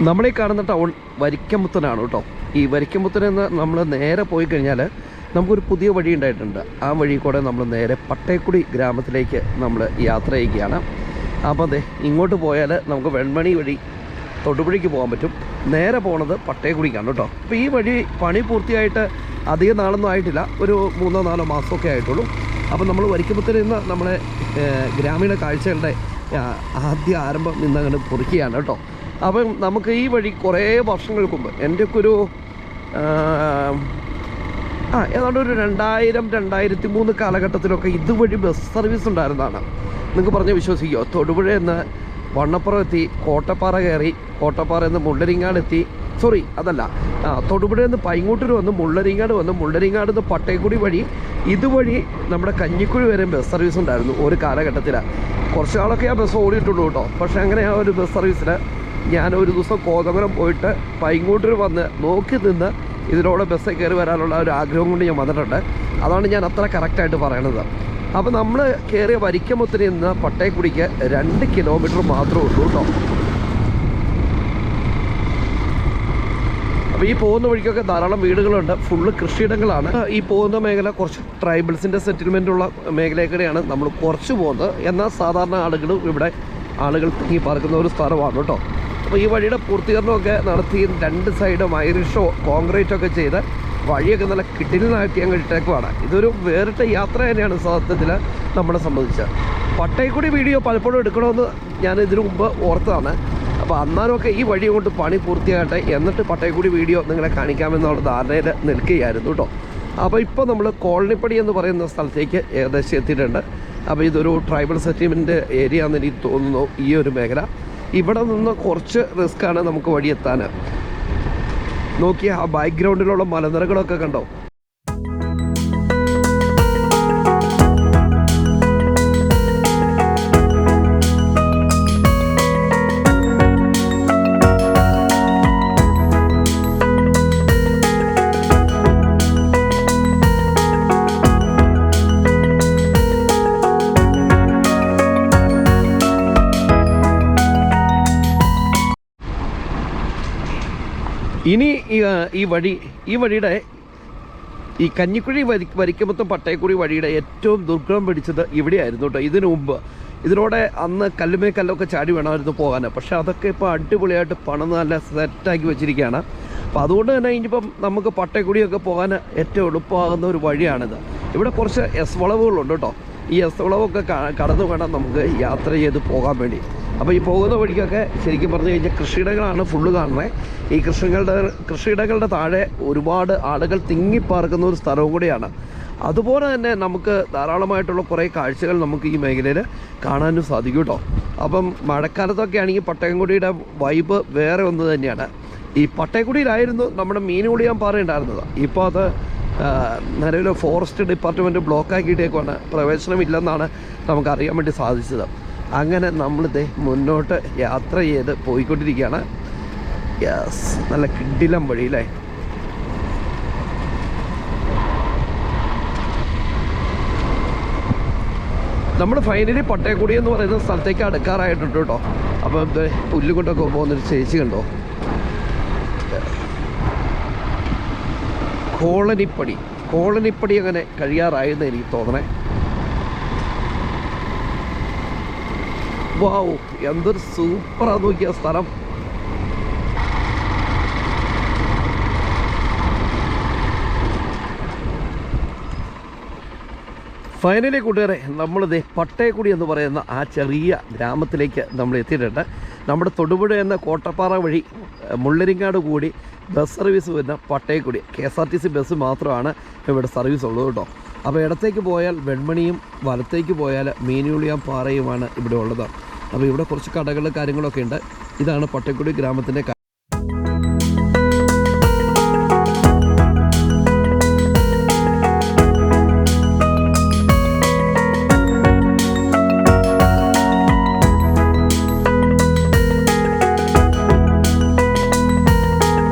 നമ്മളീ കാണുന്ന ടൗൺ വരിക്കമുത്തനാണ് കേട്ടോ. ഈ വരിക്കമുത്തനിൽ നിന്ന് നമ്മൾ നേരെ പോയി കഴിഞ്ഞാൽ നമുക്കൊരു പുതിയ വഴി ഉണ്ടായിട്ടുണ്ട്. ആ വഴി കൂടെ നമ്മൾ നേരെ പട്ടേക്കുടി ഗ്രാമത്തിലേക്ക് നമ്മൾ യാത്ര ചെയ്യുകയാണ്. അപ്പോൾ അതെ, ഇങ്ങോട്ട് പോയാൽ നമുക്ക് വെൺമണി വഴി തൊടുപുഴയ്ക്ക് പോകാൻ പറ്റും. നേരെ പോണത് പട്ടേക്കുടിക്കാണ് കേട്ടോ. അപ്പോൾ ഈ വഴി പണി പൂർത്തിയായിട്ട് അധികം നാളൊന്നും ആയിട്ടില്ല, ഒരു 3-4 മാസമൊക്കെ ആയിട്ടുള്ളൂ. അപ്പോൾ നമ്മൾ വരിക്കമുത്തനിൽ നിന്ന് നമ്മളെ ഗ്രാമീണ കാഴ്ചകളുടെ ആദ്യ ആരംഭം ഇന്നങ്ങനെ കുറിക്കുകയാണ് കേട്ടോ. അപ്പം നമുക്ക് ഈ വഴി കുറേ വർഷങ്ങൾക്ക് മുമ്പ്, എൻ്റെയൊക്കെ ഒരു ഏതാണ്ട് ഒരു 2000-2003 കാലഘട്ടത്തിലൊക്കെ ഇതുവഴി ബസ് സർവീസ് ഉണ്ടായിരുന്നതാണ്. നിങ്ങൾക്ക് പറഞ്ഞ് വിശ്വസിക്കുമോ? തൊടുപുഴയിൽ നിന്ന് വണ്ണപ്പുറം എത്തി, കോട്ടപ്പാറ കയറി, കോട്ടപ്പാറയിൽ നിന്ന് മുള്ളരിങ്ങാട് എത്തി, തൊടുപുഴയിൽ നിന്ന് പൈങ്ങോട്ടൂർ വന്ന് മുള്ളരിങ്ങാട് വന്ന്, മുള്ളരിങ്ങാട് നിന്ന് പട്ടേക്കുടി വഴി ഇതുവഴി നമ്മുടെ കഞ്ഞിക്കുഴി വരെ ബസ് സർവീസ് ഉണ്ടായിരുന്നു ഒരു കാലഘട്ടത്തിൽ. കുറച്ച് നാളൊക്കെ ആ ബസ് ഓടിയിട്ടുള്ളൂ കേട്ടോ. പക്ഷേ അങ്ങനെ ആ ഒരു ബസ് സർവീസിൽ ഞാനൊരു ദിവസം കോതമംഗലം പോയിട്ട് പൈങ്ങോട്ടൂർ വന്ന് നോക്കി നിന്ന് ഇതിലൂടെ ബസ്സിൽ കയറി വരാനുള്ള ഒരു ആഗ്രഹം കൊണ്ട് ഞാൻ വന്നിട്ടുണ്ട്. അതാണ് ഞാൻ അത്ര കറക്റ്റായിട്ട് പറയണത്. അപ്പോൾ നമ്മൾ കയറിയ വരിക്കമുത്തനിൽ നിന്ന് പട്ടേക്കുടിക്ക് 2 കിലോമീറ്റർ മാത്രമേ ഉള്ളൂ കേട്ടോ. അപ്പോൾ ഈ പോകുന്ന വഴിക്കൊക്കെ ധാരാളം വീടുകളുണ്ട്, ഫുള്ള് കൃഷിയിടങ്ങളാണ്. ഈ പോകുന്ന മേഖല കുറച്ച് ട്രൈബൽസിൻ്റെ സെറ്റിൽമെൻറ്റുള്ള മേഖലയിലൂടെയാണ് നമ്മൾ കുറച്ച് പോകുന്നത്. എന്നാൽ സാധാരണ ആളുകൾ തിങ്ങി പാർക്കുന്ന ഒരു സ്ഥലമാണ് കേട്ടോ. അപ്പോൾ ഈ വഴിയുടെ പൂർത്തീകരണമൊക്കെ നടത്തി 2 സൈഡും ഐറിഷോ കോൺക്രീറ്റൊക്കെ ചെയ്ത് വഴിയൊക്കെ നല്ല കിട്ടിലിനാക്കി അങ്ങ് ഇട്ടേക്കുവാണ്. ഇതൊരു വേറിട്ട യാത്ര തന്നെയാണ് സത്യത്തിൽ നമ്മളെ സംബന്ധിച്ച്. പട്ടേക്കുടി വീഡിയോ പലപ്പോഴും എടുക്കണമെന്ന് ഞാൻ ഇതിനു മുമ്പ് ഓർത്തതാണ്. അപ്പോൾ അന്നാലൊക്കെ ഈ വഴി കൊണ്ട് പണി പൂർത്തിയാകട്ടെ, എന്നിട്ട് പട്ടേക്കുടി വീഡിയോ നിങ്ങളെ കാണിക്കാമെന്നുള്ള ധാരണയിൽ നിൽക്കുകയായിരുന്നു കേട്ടോ. അപ്പോൾ ഇപ്പോൾ നമ്മൾ കോളനിപ്പടി എന്ന് പറയുന്ന സ്ഥലത്തേക്ക് ഏകദേശം എത്തിയിട്ടുണ്ട്. അപ്പോൾ ഇതൊരു ട്രൈബൽ സെറ്റിൽമെൻറ്റ് ഏരിയ ആണെന്ന് എനിക്ക് തോന്നുന്നു ഈ ഒരു മേഖല. ഇവിടെ നിന്ന് കുറച്ച് റിസ്ക്കാണ് നമുക്ക് വഴിയെത്താൻ. നോക്കിയാൽ ആ ബാക്ക്ഗ്രൗണ്ടിലുള്ള മലനിരകളൊക്കെ കണ്ടോ. ഇനി ഈ വഴിയുടെ ഈ കഞ്ഞിക്കുഴി വരിക്കമുത്തം പട്ടേക്കുടി വഴിയുടെ ഏറ്റവും ദുർഗം പിടിച്ചത് ഇവിടെയായിരുന്നു കേട്ടോ. ഇതിനു മുമ്പ് ഇതിലൂടെ അന്ന് കല്ലൊക്കെ ചാടി വേണമായിരുന്നു പോകാൻ. പക്ഷേ അതൊക്കെ ഇപ്പോൾ അടിപൊളിയായിട്ട് പണിത് നല്ല സെറ്റാക്കി വെച്ചിരിക്കുകയാണ്. അപ്പോൾ അതുകൊണ്ട് തന്നെ ഇനിയിപ്പം നമുക്ക് പട്ടേക്കുടിയൊക്കെ പോകാൻ ഏറ്റവും എളുപ്പമാകുന്ന ഒരു വഴിയാണിത്. ഇവിടെ കുറച്ച് വളവുകളുണ്ട് കേട്ടോ. ഈ വളവൊക്കെ കടന്നു വേണം നമുക്ക് യാത്ര ചെയ്ത് പോകാൻ വേണ്ടി. അപ്പോൾ ഈ പോകുന്ന വഴിക്കൊക്കെ ശരിക്കും പറഞ്ഞു കഴിഞ്ഞാൽ കൃഷിയിടങ്ങളാണ് ഫുള്ള് കാണുന്നത്. ഈ കൃഷിയിടങ്ങളുടെ താഴെ ഒരുപാട് ആളുകൾ തിങ്ങിപ്പാർക്കുന്ന ഒരു സ്ഥലവും കൂടിയാണ്. അതുപോലെ തന്നെ നമുക്ക് ധാരാളമായിട്ടുള്ള കുറേ കാഴ്ചകൾ നമുക്ക് ഈ മേഖലയിൽ കാണാനും സാധിക്കും കേട്ടോ. അപ്പം മഴക്കാലത്തൊക്കെ ആണെങ്കിൽ പട്ടേക്കുടിയുടെ വൈബ് വേറെ ഒന്ന് തന്നെയാണ്. ഈ പട്ടേക്കുടിയിലായിരുന്നു നമ്മുടെ മീനുകുളിയാൻ പാറ ഉണ്ടായിരുന്നത്. ഇപ്പോൾ അത് നിലവിൽ ഫോറസ്റ്റ് ഡിപ്പാർട്ട്മെൻറ്റ് ബ്ലോക്കാക്കിയിട്ടേക്കാണ്, പ്രവേശനമില്ലെന്നാണ് നമുക്കറിയാൻ വേണ്ടി സാധിച്ചത്. അങ്ങനെ നമ്മളിത് മുന്നോട്ട് യാത്ര ചെയ്ത് പോയിക്കൊണ്ടിരിക്കുകയാണ്. യെസ്, നല്ല കിടിലം വഴി അല്ലേ. നമ്മൾ ഫൈനലി പട്ടേക്കുടി എന്ന് പറയുന്ന സ്ഥലത്തേക്ക് അടുക്കാറായിട്ടുണ്ട് കേട്ടോ. അപ്പോൾ ഇത് പുല്ലുകൊണ്ടൊക്കെ പോകുന്നൊരു ചേച്ചി കണ്ടോ. കോളനിപ്പടി അങ്ങനെ കഴിയാറായെന്ന് എനിക്ക് തോന്നണേ. വാവ്, എന്തൊരു സൂപ്പറാന്ന് നോക്കിയ സ്ഥലം. ഫൈനലി കൂട്ടുകാരെ, നമ്മളിത് പട്ടേക്കുടി എന്ന് പറയുന്ന ആ ചെറിയ ഗ്രാമത്തിലേക്ക് നമ്മൾ എത്തിയിട്ടുണ്ട്. നമ്മുടെ തൊടുപുഴ എന്ന കോട്ടപ്പാറ വഴി മുള്ളരിങ്ങാട് കൂടി ബസ് സർവീസ് വരുന്ന പട്ടേക്കുടി KSRTC ബസ് മാത്രമാണ് ഇവിടെ സർവീസ് ഉള്ളത് കേട്ടോ. അപ്പോൾ ഇടത്തേക്ക് പോയാൽ വെൺമണിയും വലത്തേക്ക് പോയാൽ മീനുകുളിയാൻ പാറയുമാണ് ഇവിടെ ഉള്ളത്. അപ്പോൾ ഇവിടെ കുറച്ച് കടകളും കാര്യങ്ങളൊക്കെ ഉണ്ട്. ഇതാണ് പട്ടേക്കുടി ഗ്രാമത്തിൻ്റെ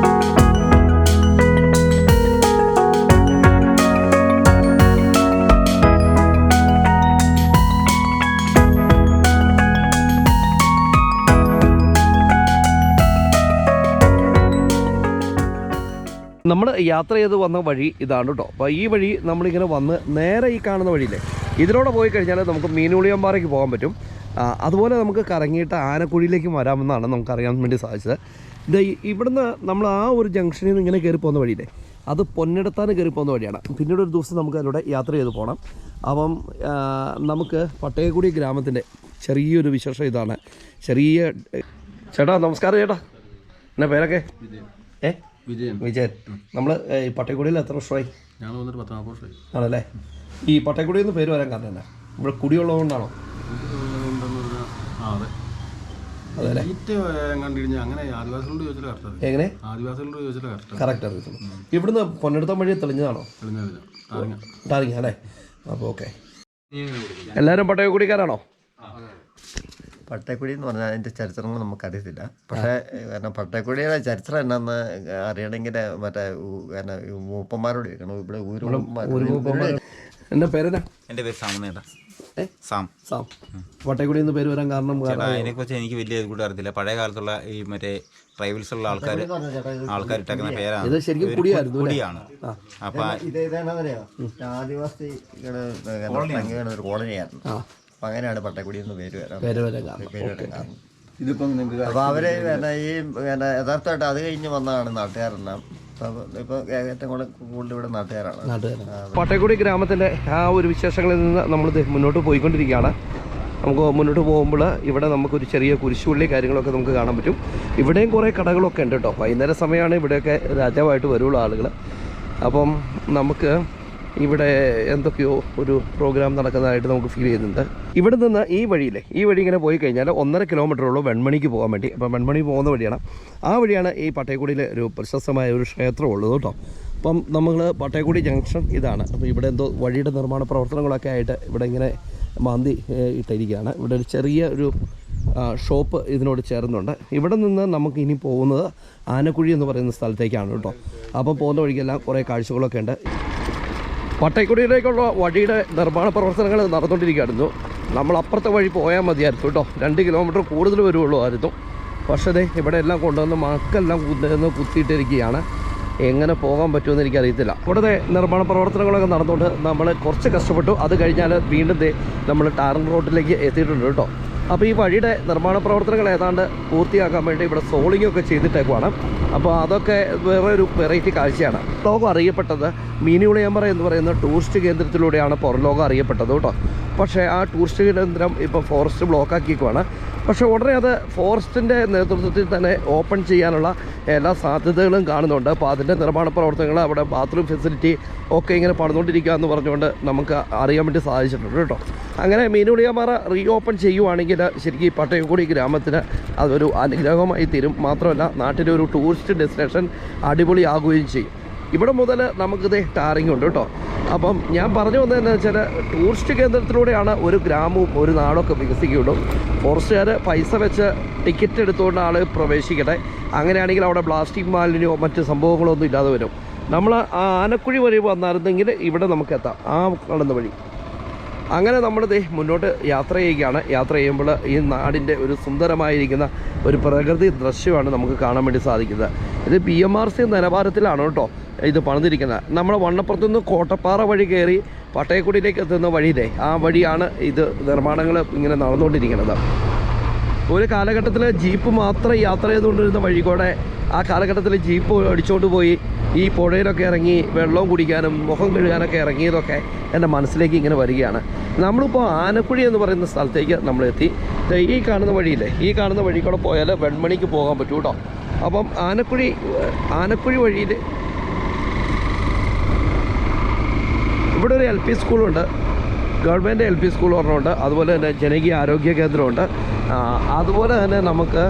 നമ്മൾ യാത്ര ചെയ്ത് വന്ന വഴി ഇതാണ് കേട്ടോ. അപ്പോൾ ഈ വഴി നമ്മളിങ്ങനെ വന്ന് നേരെ ഈ കാണുന്ന വഴിയില്ലേ, ഇതിലൂടെ പോയി കഴിഞ്ഞാൽ നമുക്ക് മീനുളിയമ്പാറയ്ക്ക് പോകാൻ പറ്റും. അതുപോലെ നമുക്ക് കറങ്ങിയിട്ട് ആനക്കുഴിയിലേക്ക് വരാമെന്നാണ് നമുക്കറിയാൻ വേണ്ടി സാധിച്ചത്. ഇത് ഇവിടുന്ന് നമ്മൾ ആ ഒരു ജംഗ്ഷനിൽ നിന്ന് ഇങ്ങനെ കയറി പോകുന്ന വഴിയില്ലേ, അത് പൊന്നിടത്താൻ കയറി പോകുന്ന വഴിയാണ്. പിന്നീട് ഒരു ദിവസം നമുക്ക് അതിലൂടെ യാത്ര ചെയ്ത് പോകണം. അപ്പം നമുക്ക് പട്ടയക്കുടി ഗ്രാമത്തിൻ്റെ ചെറിയൊരു വിശേഷം ഇതാണ്. ചേട്ടാ നമസ്കാരം ചേട്ടാ, എന്നാ പേരൊക്കെ? വിജയൻ. നമ്മൾ ഈ പട്ടയക്കുടിയിൽ എത്ര വർഷമായി? ഞാൻ വന്നിട്ട് 10 വർഷമായി. ആണല്ലേ. ഈ പട്ടയക്കുടിയിൽ നിന്ന് പേര് വരാൻ കാരണം എന്നാ, ഇവിടെ കുടിയുള്ളതുകൊണ്ടാണോ? അതെ. അങ്ങനെ ആദിവാസികളോട് ചോദിച്ചാൽ കറക്റ്റ്. എങ്ങനെ? ആദിവാസികളോട് ചോദിച്ചാൽ കറക്റ്റ് അറിയത്തുള്ളൂ. ഇവിടുന്ന് പൊന്നെടുത്ത വഴി തെളിഞ്ഞതാണോ? ടാറിങ്ങ അല്ലേ. അപ്പോൾ ഓക്കെ. എല്ലാവരും പട്ടയക്കുടിക്കാരാണോ? പട്ടയക്കുടി എന്ന് പറഞ്ഞാൽ അതിൻ്റെ ചരിത്രങ്ങൾ നമുക്കറിയത്തില്ല. പക്ഷേ കാരണം പട്ടയക്കുടിയുടെ ചരിത്രം എന്നാന്ന് അറിയണമെങ്കിൽ മറ്റേ മൂപ്പന്മാരോട് ചോദിക്കണം. ഇവിടെ ഊരുമാർ. എൻ്റെ പേരെന്നാ? എൻ്റെ പേര് സാമനേട്ടാ. സാം. പട്ടയക്കുടി എന്ന് പേര് വരാൻ കാരണം? അതിനെക്കുറിച്ച് എനിക്ക് വലിയ കൂടെ അറിയത്തില്ല. പഴയ കാലത്തുള്ള ഈ മറ്റേ ട്രൈബൽസുള്ള ആൾക്കാർ ഇട്ടേക്കുന്ന പേരാണ്. ഇത് ശരിക്കും കുടിയാണ്. അപ്പം ഇതേതാണെന്നറിയോ, ആദിവാസികളുടെ ഒരു കോളനിയായിരുന്നു. അപ്പം അങ്ങനെയാണ് പട്ടയക്കുടി എന്ന് പേര് വരാൻ കാരണം. അപ്പോൾ അവര് ഈ യഥാർത്ഥമായിട്ട് അത് കഴിഞ്ഞ് വന്നതാണ് നാട്ടുകാരെല്ലാം. ഇപ്പോൾ ഏറ്റവും കൂടുതൽ ഇവിടെ നാട്ടുകാരാണ്. പട്ടയക്കുടി ഗ്രാമത്തിൻ്റെ ആ ഒരു വിശേഷങ്ങളിൽ നിന്ന് നമ്മൾ മുന്നോട്ട് പോയിക്കൊണ്ടിരിക്കുകയാണ്. നമുക്ക് മുന്നോട്ട് പോകുമ്പോൾ ഇവിടെ നമുക്കൊരു ചെറിയ കുരിശുപള്ളി കാര്യങ്ങളൊക്കെ നമുക്ക് കാണാൻ പറ്റും. ഇവിടെയും കുറേ കടകളൊക്കെ ഉണ്ട് കേട്ടോ. വൈകുന്നേര സമയമാണ് ഇവിടെയൊക്കെ രാജാവായിട്ട് വരുള്ളൂ ആളുകൾ. അപ്പം നമുക്ക് ഇവിടെ എന്തൊക്കെയോ ഒരു പ്രോഗ്രാം നടക്കുന്നതായിട്ട് നമുക്ക് ഫീൽ ചെയ്യുന്നുണ്ട്. ഇവിടെ നിന്ന് ഈ വഴി ഇങ്ങനെ പോയി കഴിഞ്ഞാൽ 1.5 കിലോമീറ്ററുള്ളൂ വെൺമണിക്ക് പോകാൻ വേണ്ടി. അപ്പം വെൺമണി പോകുന്ന വഴിയാണ്. ആ വഴിയാണ് ഈ പട്ടയക്കുടിയിലെ ഒരു പ്രശസ്തമായ ഒരു ക്ഷേത്രമുള്ളത് കേട്ടോ. അപ്പം നമ്മൾ പട്ടയക്കുടി ജംഗ്ഷൻ ഇതാണ്. അപ്പോൾ ഇവിടെ എന്തോ വഴിയുടെ നിർമ്മാണ പ്രവർത്തനങ്ങളൊക്കെ ആയിട്ട് ഇവിടെ ഇങ്ങനെ മാന്തി ഇട്ടിരിക്കുകയാണ്. ഇവിടെ ഒരു ചെറിയ ഒരു ഷോപ്പ് ഇതിനോട് ചേർന്നുണ്ട്. ഇവിടെ നിന്ന് നമുക്ക് ഇനി പോകുന്നത് ആനക്കുഴി എന്ന് പറയുന്ന സ്ഥലത്തേക്കാണ് കേട്ടോ. അപ്പം പോകുന്ന വഴിക്കെല്ലാം കുറേ കാഴ്ചകളൊക്കെ ഉണ്ട്. പട്ടയക്കുടിയിലേക്കുള്ള വഴിയുടെ നിർമ്മാണ പ്രവർത്തനങ്ങൾ നടന്നുകൊണ്ടിരിക്കുകയായിരുന്നു. നമ്മൾ അപ്പുറത്തെ വഴി പോയാൽ മതിയായിരുന്നു കേട്ടോ. 2 കിലോമീറ്റർ കൂടുതൽ വരുള്ളൂ ആയിരുന്നു. പക്ഷേ ഇവിടെ എല്ലാം കൊണ്ടുവന്ന് മക്കെല്ലാം കുത്തിയിട്ടിരിക്കുകയാണ്. എങ്ങനെ പോകാൻ പറ്റുമെന്ന് എനിക്കറിയത്തില്ല. ഇവിടെ നിർമ്മാണ പ്രവർത്തനങ്ങളൊക്കെ നടന്നുകൊണ്ട് നമ്മൾ കുറച്ച് കഷ്ടപ്പെട്ടു. അത് കഴിഞ്ഞാൽ വീണ്ടും നമ്മൾ ടാറിംഗ് റോഡിലേക്ക് എത്തിയിട്ടുണ്ട് കേട്ടോ. അപ്പോൾ ഈ വഴിയുടെ നിർമ്മാണ പ്രവർത്തനങ്ങൾ ഏതാണ്ട് പൂർത്തിയാക്കാൻ വേണ്ടി ഇവിടെ സോളിങ്ങൊക്കെ ചെയ്തിട്ടേക്കുവാണ്. അപ്പോൾ അതൊക്കെ വേറെ ഒരു വെറൈറ്റി കാഴ്ചയാണ്. ലോകം അറിയപ്പെട്ടത് മീനുളിയമ്പാറ എന്ന് പറയുന്ന ടൂറിസ്റ്റ് കേന്ദ്രത്തിലൂടെയാണ് പുറംലോകം അറിയപ്പെട്ടത് കേട്ടോ. പക്ഷേ ആ ടൂറിസ്റ്റ് കേന്ദ്രം ഇപ്പോൾ ഫോറസ്റ്റ് ബ്ലോക്കാക്കിയേക്കുവാണ്. പക്ഷേ ഉടനെ അത് ഫോറസ്റ്റിൻ്റെ നേതൃത്വത്തിൽ തന്നെ ഓപ്പൺ ചെയ്യാനുള്ള എല്ലാ സാധ്യതകളും കാണുന്നുണ്ട്. അപ്പോൾ അതിൻ്റെ നിർമ്മാണ പ്രവർത്തനങ്ങൾ, അവിടെ ബാത്റൂം ഫെസിലിറ്റി ഒക്കെ ഇങ്ങനെ പണിതുകൊണ്ടിരിക്കുക എന്ന് പറഞ്ഞുകൊണ്ട് നമുക്ക് അറിയാൻ വേണ്ടി സാധിച്ചിട്ടുണ്ട് കേട്ടോ. അങ്ങനെ മീനുളിയമ്പാറ റീ ഓപ്പൺ ചെയ്യുവാണെങ്കിൽ ശരിക്കും ഈ പട്ടയക്കുടി ഗ്രാമത്തിന് അതൊരു അനുഗ്രഹമായി തീരും. മാത്രമല്ല നാട്ടിലെ ഒരു ടൂറിസ്റ്റ് ഡെസ്റ്റിനേഷൻ അടിപൊളിയാകുകയും ചെയ്യും. ഇവിടെ മുതൽ നമുക്കിത് ടാറിംഗ് ഉണ്ട് കേട്ടോ. അപ്പം ഞാൻ പറഞ്ഞു വന്നതെന്ന് വെച്ചാൽ ടൂറിസ്റ്റ് കേന്ദ്രത്തിലൂടെയാണ് ഒരു ഗ്രാമവും ഒരു നാടൊക്കെ വികസിക്കുകയുള്ളൂ. ഫോറസ്റ്റുകാർ പൈസ വെച്ച് ടിക്കറ്റ് എടുത്തുകൊണ്ട് ആൾ പ്രവേശിക്കട്ടെ. അങ്ങനെയാണെങ്കിൽ അവിടെ പ്ലാസ്റ്റിക് മാലിന്യമോ മറ്റ് സംഭവങ്ങളോ ഒന്നും ഇല്ലാതെ വരും. നമ്മൾ ആ ആനക്കുഴി വഴി വന്നായിരുന്നെങ്കിൽ ഇവിടെ നമുക്ക് എത്താം, ആ കാണുന്ന വഴി. അങ്ങനെ നമ്മളിത് മുന്നോട്ട് യാത്ര ചെയ്യുകയാണ്. യാത്ര ചെയ്യുമ്പോൾ ഈ നാടിൻ്റെ ഒരു സുന്ദരമായിരിക്കുന്ന ഒരു പ്രകൃതി ദൃശ്യമാണ് നമുക്ക് കാണാൻ വേണ്ടി സാധിക്കുന്നത്. ഇത് PMRC നിലവാരത്തിലാണ് കേട്ടോ ഇത് പണിതിരിക്കുന്നത്. നമ്മുടെ വണ്ണപ്പുറത്തുനിന്ന് കോട്ടപ്പാറ വഴി കയറി പട്ടയക്കുടിയിലേക്ക് എത്തുന്ന വഴിയിലെ ആ വഴിയാണ് ഇത് നിർമ്മാണങ്ങൾ ഇങ്ങനെ നടന്നുകൊണ്ടിരിക്കുന്നത്. ഒരു കാലഘട്ടത്തിൽ ജീപ്പ് മാത്രം യാത്ര ചെയ്തുകൊണ്ടിരുന്ന വഴി കൂടെ ആ കാലഘട്ടത്തിൽ ജീപ്പ് അടിച്ചുകൊണ്ട് പോയി ഈ പുഴയിലൊക്കെ ഇറങ്ങി വെള്ളം കുടിക്കാനും മുഖം കഴുകാനൊക്കെ ഇറങ്ങിയതൊക്കെ എൻ്റെ മനസ്സിലേക്ക് ഇങ്ങനെ വരികയാണ്. നമ്മളിപ്പോൾ ആനക്കുഴി എന്ന് പറയുന്ന സ്ഥലത്തേക്ക് നമ്മളെത്തി. ഈ കാണുന്ന വഴിയില്ലേ, ഈ കാണുന്ന വഴി കൂടെ പോയാൽ വെൺമണിക്ക് പോകാൻ പറ്റും കേട്ടോ. അപ്പം ആനക്കുഴി വഴിയിൽ ഇവിടെ ഒരു LP സ്കൂളുണ്ട്, ഗവൺമെൻറ് LP സ്കൂൾ പറഞ്ഞുകൊണ്ട്. അതുപോലെ തന്നെ ജനകീയ ആരോഗ്യ കേന്ദ്രമുണ്ട്. അതുപോലെ തന്നെ നമുക്ക്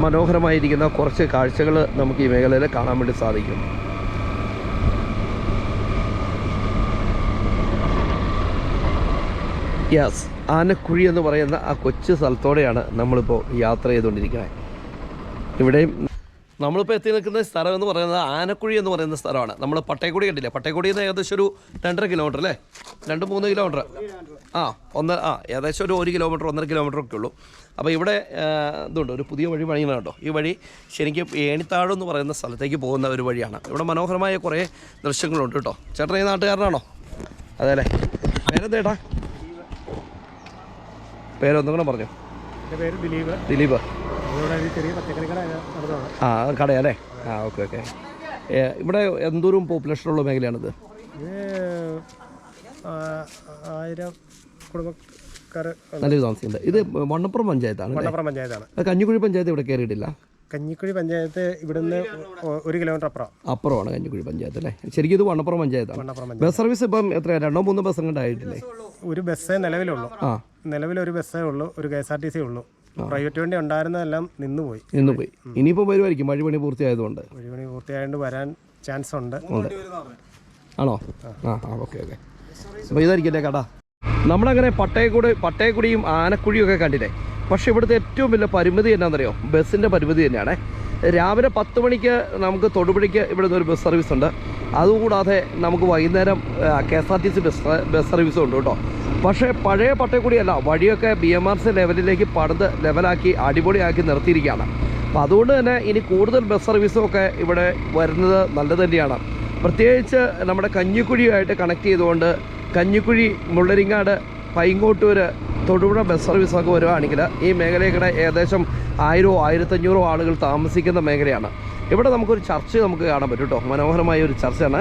മനോഹരമായിരിക്കുന്ന കുറച്ച് കാഴ്ചകൾ നമുക്ക് ഈ മേഖലയിൽ കാണാൻ വേണ്ടി സാധിക്കും. യെസ്, ആനക്കുഴി എന്ന് പറയുന്ന ആ കൊച്ചു സ്ഥലത്തോടെയാണ് നമ്മളിപ്പോൾ യാത്ര ചെയ്തുകൊണ്ടിരിക്കുന്നത്. ഇവിടെയും നമ്മളിപ്പോൾ എത്തി നിൽക്കുന്ന സ്ഥലം എന്ന് പറയുന്നത് ആനക്കുഴി എന്ന് പറയുന്ന സ്ഥലമാണ്. നമ്മൾ പട്ടയക്കുടി കണ്ടില്ലേ, പട്ടയക്കുടിയിൽ നിന്ന് ഏകദേശം ഒരു 2.5 കിലോമീറ്റർ അല്ലേ, 2-3 കിലോമീറ്റർ ഏകദേശം ഒരു 1 കിലോമീറ്റർ 1.5 കിലോമീറ്റർ ഒക്കെ ഉള്ളൂ. അപ്പോൾ ഇവിടെ ഇതുണ്ട്, ഒരു പുതിയ വഴി പണിയണം കേട്ടോ. ഈ വഴി ശരിക്കും ഏണിത്താഴം എന്ന് പറയുന്ന സ്ഥലത്തേക്ക് പോകുന്ന ഒരു വഴിയാണ്. ഇവിടെ മനോഹരമായ കുറേ ദൃശ്യങ്ങളുണ്ട് കേട്ടോ. ചേട്ടൻ ഈ നാട്ടുകാരനാണോ? അതെ അല്ലേ. പേരെന്തേട്ടാ? പേരൊന്നും കൂടെ പറഞ്ഞു. എൻ്റെ പേര് ദിലീപ്. ദിലീപ്. ചെറിയ പച്ചക്കറി കട നടത്തുകയാണ്. ആ കടയല്ലേ. ആ ഓക്കെ ഓക്കെ. ഇവിടെ എന്തോരം പോപ്പുലേഷനുള്ള മേഖലയാണിത്? ഇത് 1000 കുടുംബക്കാർ നല്ലൊരു താമസിക്കുന്നുണ്ട്. ഇത് വണ്ണപ്പുറം പഞ്ചായത്താണ്. വണ്ണപ്പുറം പഞ്ചായത്താണ്. കഞ്ഞിക്കുഴി പഞ്ചായത്ത് ഇവിടെ കയറിയിട്ടില്ല. കഞ്ഞിക്കുഴി പഞ്ചായത്ത് ഇവിടുന്ന് 1 കിലോമീറ്റർ അപ്പുറമാണ് കഞ്ഞിക്കുഴി പഞ്ചായത്ത് അല്ലേ. ശരിക്കും ഇത് വണ്ണപ്പുറം പഞ്ചായത്താണ്. ബസ് സർവീസ് ഇപ്പം എത്ര 2-3 ബസ് കണ്ടായിട്ടില്ലേ? ഒരു ബസ്സേ നിലവിലുള്ളൂ. നിലവിലൊരു ബസ്സേ ഉള്ളൂ, ഒരു KSRTC ഉള്ളൂ. പ്രൈവറ്റ് വണ്ടി ഉണ്ടായിരുന്നതെല്ലാം നിന്നുപോയി. ഇനിയിപ്പോൾ വരുമായിരിക്കും വഴി പൂർത്തിയായതുകൊണ്ട്. വഴി പൂർത്തിയായതുകൊണ്ട് വരാൻ ചാൻസ് ഉണ്ട്. ആണോ? Okay okay. അപ്പോൾ ഇതായിരിക്കില്ലേ കട. നമ്മളങ്ങനെ പട്ടയക്കുടിയും ആനക്കുഴിയും ഒക്കെ കണ്ടില്ലേ. പക്ഷേ ഇവിടുത്തെ ഏറ്റവും വലിയ പരിമിതി എന്നാണെന്നറിയോ? ബസ്സിൻ്റെ പരിമിതി തന്നെയാണ്. രാവിലെ 10 മണിക്ക് നമുക്ക് തൊടുപുഴയ്ക്ക് ഇവിടുന്ന് ഒരു ബസ് സർവീസ് ഉണ്ട്. അതുകൂടാതെ നമുക്ക് വൈകുന്നേരം KSRTC ബസ് സർവീസും ഉണ്ട് കേട്ടോ. പക്ഷേ പഴയ പട്ടയക്കുടിയല്ല, വഴിയൊക്കെ BMRC ലെവലിലേക്ക് പണിത് ലെവലാക്കി അടിപൊളിയാക്കി നിർത്തിയിരിക്കുകയാണ്. അപ്പോൾ അതുകൊണ്ട് തന്നെ ഇനി കൂടുതൽ ബസ് സർവീസും ഒക്കെ ഇവിടെ വരുന്നത് നല്ലത് തന്നെയാണ്. പ്രത്യേകിച്ച് നമ്മുടെ കഞ്ഞിക്കുഴിയുമായിട്ട് കണക്ട് ചെയ്തുകൊണ്ട് കഞ്ഞിക്കുഴി, മുള്ളരിങ്ങാട്, പൈങ്ങോട്ടൂർ, തൊടുപുഴ ബസ് സർവീസൊക്കെ വരുവാണെങ്കിൽ ഈ മേഖലയുടെ ഏകദേശം 1000-1500 ആളുകൾ താമസിക്കുന്ന മേഖലയാണ്. ഇവിടെ നമുക്കൊരു ചർച്ച് നമുക്ക് കാണാൻ പറ്റും കേട്ടോ. മനോഹരമായ ഒരു ചർച്ചാണ്.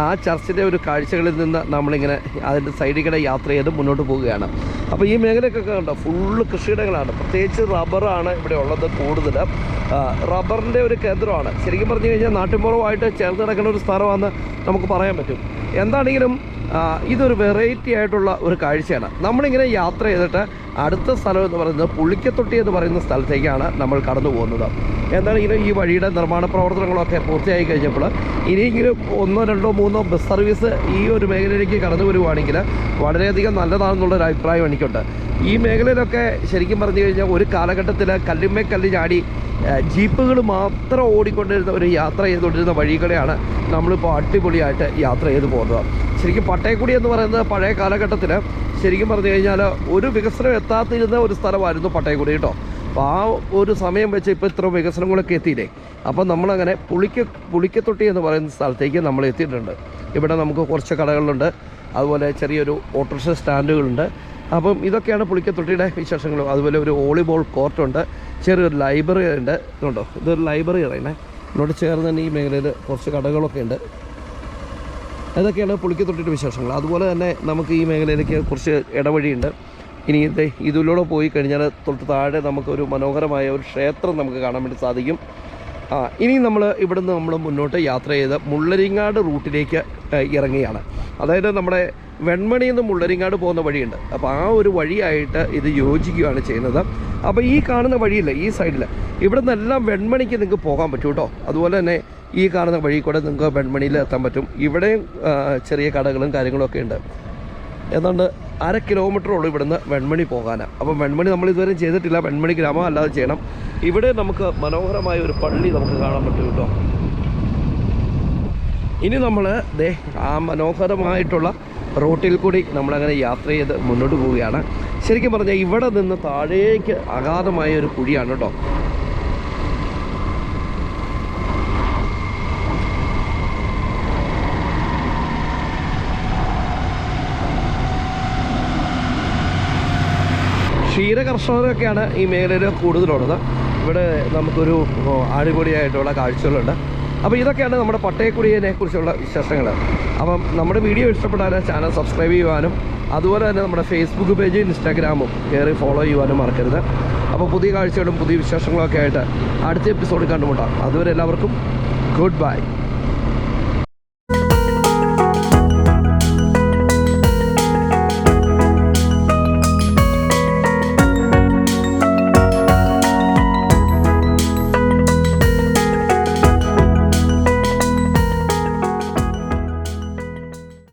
ആ ചർച്ചിൻ്റെ ഒരു കാഴ്ചകളിൽ നിന്ന് നമ്മളിങ്ങനെ അതിൻ്റെ സൈഡിൽ കൂടെ യാത്ര ചെയ്ത് മുന്നോട്ട് പോവുകയാണ്. അപ്പോൾ ഈ മേഖലയൊക്കെ കണ്ടോ ഫുള്ള് കൃഷിയിടങ്ങളാണ്. പ്രത്യേകിച്ച് റബ്ബറാണ് ഇവിടെ ഉള്ളത് കൂടുതൽ. റബ്ബറിൻ്റെ ഒരു കേന്ദ്രമാണ്. ശരിക്കും പറഞ്ഞു കഴിഞ്ഞാൽ നാട്ടിൻപുറമായിട്ട് ചേർന്ന് കിടക്കുന്ന ഒരു സ്ഥലമാണെന്ന് നമുക്ക് പറയാൻ പറ്റും. എന്താണെങ്കിലും ഇതൊരു വെറൈറ്റി ആയിട്ടുള്ള ഒരു കാഴ്ചയാണ്. നമ്മളിങ്ങനെ യാത്ര ചെയ്തിട്ട് അടുത്ത സ്ഥലം എന്ന് പറയുന്നത് പുളിക്കത്തൊട്ടി എന്ന് പറയുന്ന സ്ഥലത്തേക്കാണ് നമ്മൾ കടന്നു പോകുന്നത്. എന്താണെങ്കിലും ഈ വഴിയുടെ നിർമ്മാണ പ്രവർത്തനങ്ങളൊക്കെ പൂർത്തിയായി കഴിഞ്ഞപ്പോൾ ഇനിയെങ്കിലും 1-2-3 ബസ് സർവീസ് ഈ ഒരു മേഖലയിലേക്ക് കടന്നു വരുവാണെങ്കിൽ വളരെയധികം നല്ലതാണെന്നുള്ളൊരു അഭിപ്രായം എനിക്കുണ്ട്. ഈ മേഖലയിലൊക്കെ ശരിക്കും പറഞ്ഞു കഴിഞ്ഞാൽ ഒരു കാലഘട്ടത്തിൽ കല്ലുമ്മേ കല്ല് ചാടി ജീപ്പുകൾ മാത്രം ഓടിക്കൊണ്ടിരുന്ന ഒരു യാത്ര ചെയ്തുകൊണ്ടിരുന്ന വഴികളെയാണ് നമ്മളിപ്പോൾ അടിപൊളിയായിട്ട് യാത്ര ചെയ്ത് പോകുന്നത്. ശരിക്കും പട്ടയക്കുടി എന്ന് പറയുന്നത് പഴയ കാലഘട്ടത്തിൽ ശരിക്കും പറഞ്ഞു കഴിഞ്ഞാൽ ഒരു വികസനം എത്താത്തിരുന്ന ഒരു സ്ഥലമായിരുന്നു പട്ടയക്കുടി കേട്ടോ. അപ്പോൾ ആ ഒരു സമയം വെച്ച് ഇപ്പോൾ ഇത്ര വികസനങ്ങളൊക്കെ എത്തിയില്ലേ. അപ്പം നമ്മളങ്ങനെ പുളിക്കത്തൊട്ടി എന്ന് പറയുന്ന സ്ഥലത്തേക്ക് നമ്മൾ എത്തിയിട്ടുണ്ട്. ഇവിടെ നമുക്ക് കുറച്ച് കടകളുണ്ട്, അതുപോലെ ചെറിയൊരു ഓട്ടോറിക്ഷ സ്റ്റാൻഡുകളുണ്ട്. അപ്പം ഇതൊക്കെയാണ് പുളിക്കത്തൊട്ടിയുടെ വിശേഷങ്ങൾ. അതുപോലെ ഒരു വോളിബോൾ കോർട്ടുണ്ട്, ചെറിയൊരു ലൈബ്രറി ഉണ്ട്. ഇതുണ്ടോ, ഇതൊരു ലൈബ്രറി അറിയണേ. ഇതിനോട് ചേർന്ന് തന്നെ ഈ മേഖലയിൽ കുറച്ച് കടകളൊക്കെ ഉണ്ട്. അതൊക്കെയാണ് പുളിക്കത്തൊട്ടിയുടെ വിശേഷങ്ങൾ. അതുപോലെ തന്നെ നമുക്ക് ഈ മേഖലയിലേക്ക് കുറച്ച് ഇടവഴിയുണ്ട്. ഇനി ഇതിലൂടെ പോയി കഴിഞ്ഞാൽ തൊട്ട് താഴെ നമുക്കൊരു മനോഹരമായ ഒരു ക്ഷേത്രം നമുക്ക് കാണാൻ വേണ്ടി സാധിക്കും. ഇനി ഇവിടുന്ന് നമ്മൾ മുന്നോട്ട് യാത്ര ചെയ്ത് മുള്ളരിങ്ങാട് റൂട്ടിലേക്ക് ഇറങ്ങുകയാണ്. അതായത് നമ്മുടെ വെൺമണിയിൽ നിന്ന് മുള്ളരിങ്ങാട് പോകുന്ന വഴിയുണ്ട്. അപ്പോൾ ആ ഒരു വഴിയായിട്ട് ഇത് യോജിക്കുകയാണ് ചെയ്യുന്നത്. അപ്പോൾ ഈ കാണുന്ന വഴിയില്ലേ, ഈ സൈഡിൽ ഇവിടെ നിന്നെല്ലാം വെൺമണിക്ക് നിങ്ങൾക്ക് പോകാൻ പറ്റും കേട്ടോ. അതുപോലെ തന്നെ ഈ കാണുന്ന വഴി കൂടെ നിങ്ങൾക്ക് വെൺമണിയിൽ എത്താൻ പറ്റും. ഇവിടെയും ചെറിയ കടകളും കാര്യങ്ങളൊക്കെ ഉണ്ട്. ഏതാണ്ട് 1/2 കിലോമീറ്ററുള്ളൂ ഇവിടുന്ന് വെൺമണി പോകാനാണ്. അപ്പം വെൺമണി നമ്മൾ ഇതുവരെ ചെയ്തിട്ടില്ല. വെൺമണി ഗ്രാമം അല്ലാതെ ചെയ്യണം. ഇവിടെ നമുക്ക് മനോഹരമായ ഒരു പള്ളി നമുക്ക് കാണാൻ പറ്റും കേട്ടോ. ഇനി നമ്മൾ ആ മനോഹരമായിട്ടുള്ള റോട്ടിൽ കൂടി നമ്മളങ്ങനെ യാത്ര ചെയ്ത് മുന്നോട്ട് പോവുകയാണ്. ശരിക്കും പറഞ്ഞാൽ ഇവിടെ നിന്ന് താഴേക്ക് അഗാധമായ ഒരു കുഴിയാണ് കേട്ടോ. ക്ഷീര കർഷകരൊക്കെയാണ് ഈ മേഖലയിൽ കൂടുതലുള്ളത്. ഇവിടെ നമുക്കൊരു അടിപൊളിയായിട്ടുള്ള കാഴ്ചകളുണ്ട്. അപ്പോൾ ഇതൊക്കെയാണ് നമ്മുടെ പട്ടയക്കുടിയെ കുറിച്ചുള്ള വിശേഷങ്ങൾ. അപ്പം നമ്മുടെ വീഡിയോ ഇഷ്ടപ്പെട്ടാൽ ചാനൽ സബ്സ്ക്രൈബ് ചെയ്യുവാനും അതുപോലെ തന്നെ നമ്മുടെ ഫേസ്ബുക്ക് പേജ്, ഇൻസ്റ്റാഗ്രാമും കയറി ഫോളോ ചെയ്യുവാനും മറക്കരുത്. അപ്പോൾ പുതിയ കാഴ്ചകളും പുതിയ വിശേഷങ്ങളൊക്കെ ആയിട്ട് അടുത്ത എപ്പിസോഡിൽ കണ്ടുമുട്ടാം. അതുവരെ എല്ലാവർക്കും ഗുഡ് ബൈ.